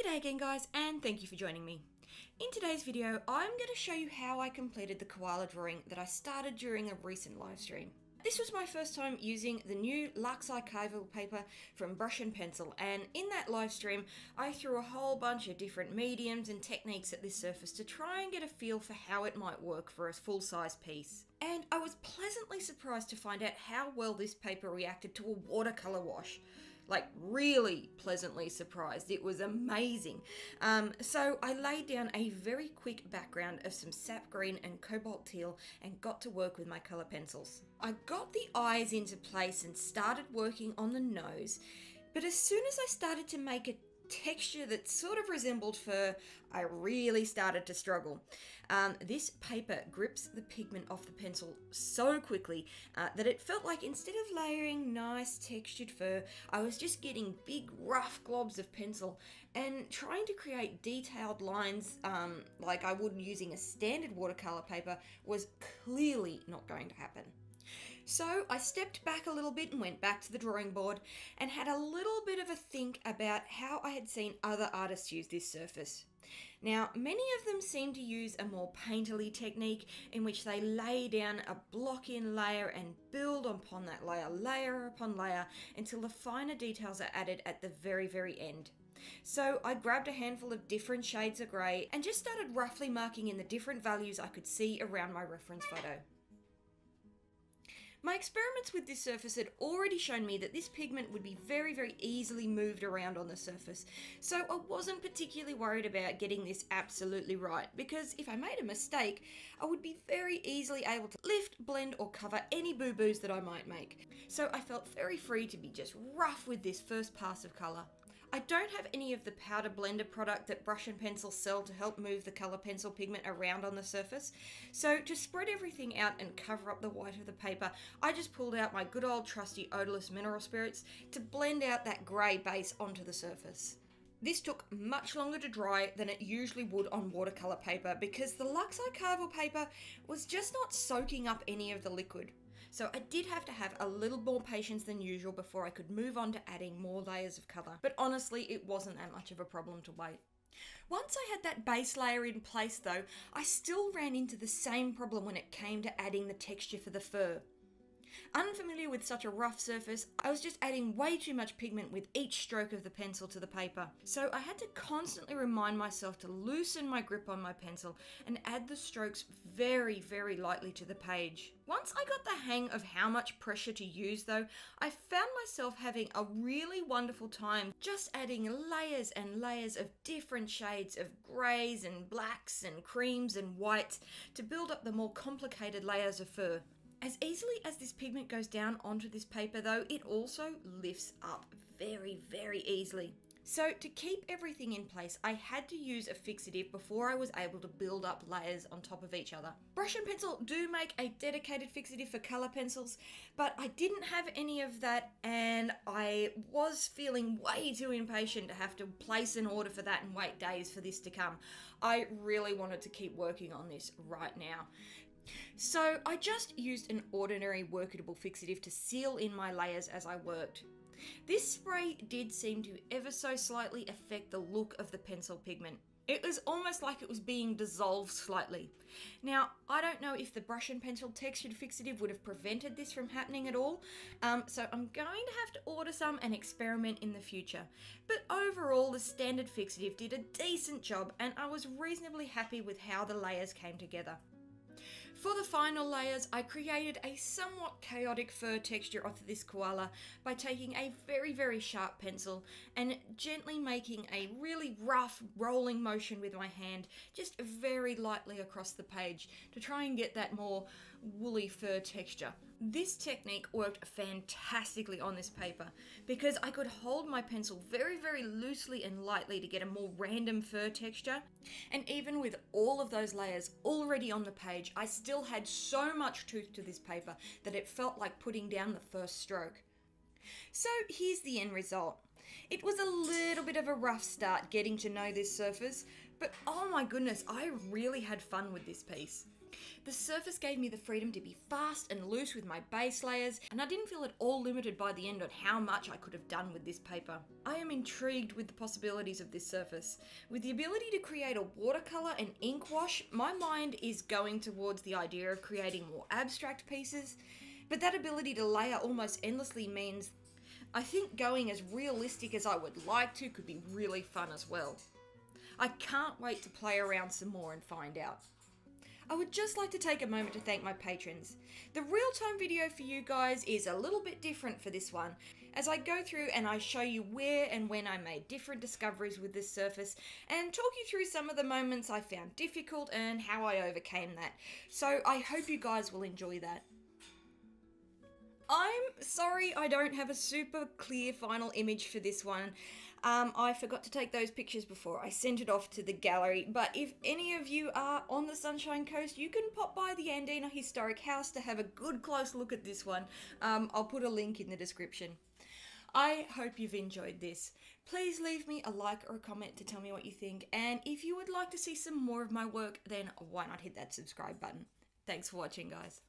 G'day again guys, and thank you for joining me. In today's video, I'm going to show you how I completed the koala drawing that I started during a recent live stream. This was my first time using the new Lux Archival paper from Brush and Pencil, and in that live stream I threw a whole bunch of different mediums and techniques at this surface to try and get a feel for how it might work for a full-size piece. And I was pleasantly surprised to find out how well this paper reacted to a watercolour wash. Like, really pleasantly surprised. It was amazing. So I laid down a very quick background of some sap green and cobalt teal and got to work with my colour pencils. I got the eyes into place and started working on the nose, but as soon as I started to make a texture that sort of resembled fur, I really started to struggle. This paper grips the pigment off the pencil so quickly that it felt like instead of layering nice textured fur, I was just getting big rough globs of pencil, and trying to create detailed lines like I would using a standard watercolor paper was clearly not going to happen. So I stepped back a little bit and went back to the drawing board and had a little bit of a think about how I had seen other artists use this surface. Now, many of them seem to use a more painterly technique in which they lay down a block-in layer and build upon that layer, layer upon layer, until the finer details are added at the very end. So I grabbed a handful of different shades of grey and just started roughly marking in the different values I could see around my reference photo. My experiments with this surface had already shown me that this pigment would be very easily moved around on the surface, so I wasn't particularly worried about getting this absolutely right, because if I made a mistake, I would be very easily able to lift, blend, or cover any boo-boos that I might make. So I felt very free to be just rough with this first pass of colour. I don't have any of the powder blender product that Brush and Pencil sell to help move the colour pencil pigment around on the surface, so to spread everything out and cover up the white of the paper, I just pulled out my good old trusty odorless mineral spirits to blend out that grey base onto the surface. This took much longer to dry than it usually would on watercolour paper because the Lux Archival paper was just not soaking up any of the liquid. So I did have to have a little more patience than usual before I could move on to adding more layers of colour, but honestly it wasn't that much of a problem to wait. Once I had that base layer in place though, I still ran into the same problem when it came to adding the texture for the fur. Unfamiliar with such a rough surface, I was just adding way too much pigment with each stroke of the pencil to the paper. So I had to constantly remind myself to loosen my grip on my pencil and add the strokes very lightly to the page. Once I got the hang of how much pressure to use though, I found myself having a really wonderful time just adding layers and layers of different shades of greys and blacks and creams and whites to build up the more complicated layers of fur. As easily as this pigment goes down onto this paper though, it also lifts up very easily. So to keep everything in place, I had to use a fixative before I was able to build up layers on top of each other. Brush and Pencil do make a dedicated fixative for colour pencils, but I didn't have any of that and I was feeling way too impatient to have to place an order for that and wait days for this to come. I really wanted to keep working on this right now. So I just used an ordinary workable fixative to seal in my layers as I worked. This spray did seem to ever so slightly affect the look of the pencil pigment. It was almost like it was being dissolved slightly. Now, I don't know if the Brush and Pencil textured fixative would have prevented this from happening at all, so I'm going to have to order some and experiment in the future. But overall, the standard fixative did a decent job and I was reasonably happy with how the layers came together. For the final layers, I created a somewhat chaotic fur texture of this koala by taking a very sharp pencil and gently making a really rough rolling motion with my hand, just very lightly across the page to try and get that more woolly fur texture. This technique worked fantastically on this paper because I could hold my pencil very loosely and lightly to get a more random fur texture, and even with all of those layers already on the page, I still had so much tooth to this paper that it felt like putting down the first stroke. So here's the end result. It was a little bit of a rough start getting to know this surface, but oh my goodness, I really had fun with this piece. The surface gave me the freedom to be fast and loose with my base layers, and I didn't feel at all limited by the end on how much I could have done with this paper. I am intrigued with the possibilities of this surface. With the ability to create a watercolour and ink wash, my mind is going towards the idea of creating more abstract pieces, but that ability to layer almost endlessly means I think going as realistic as I would like to could be really fun as well. I can't wait to play around some more and find out. I would just like to take a moment to thank my patrons. The real-time video for you guys is a little bit different for this one, as I go through and I show you where and when I made different discoveries with this surface, and talk you through some of the moments I found difficult and how I overcame that. So I hope you guys will enjoy that. I'm sorry I don't have a super clear final image for this one. I forgot to take those pictures before I sent it off to the gallery, but if any of you are on the Sunshine Coast, you can pop by the Yandina Historic House to have a good close look at this one. I'll put a link in the description. I hope you've enjoyed this. Please leave me a like or a comment to tell me what you think, and if you would like to see some more of my work, then why not hit that subscribe button. Thanks for watching, guys.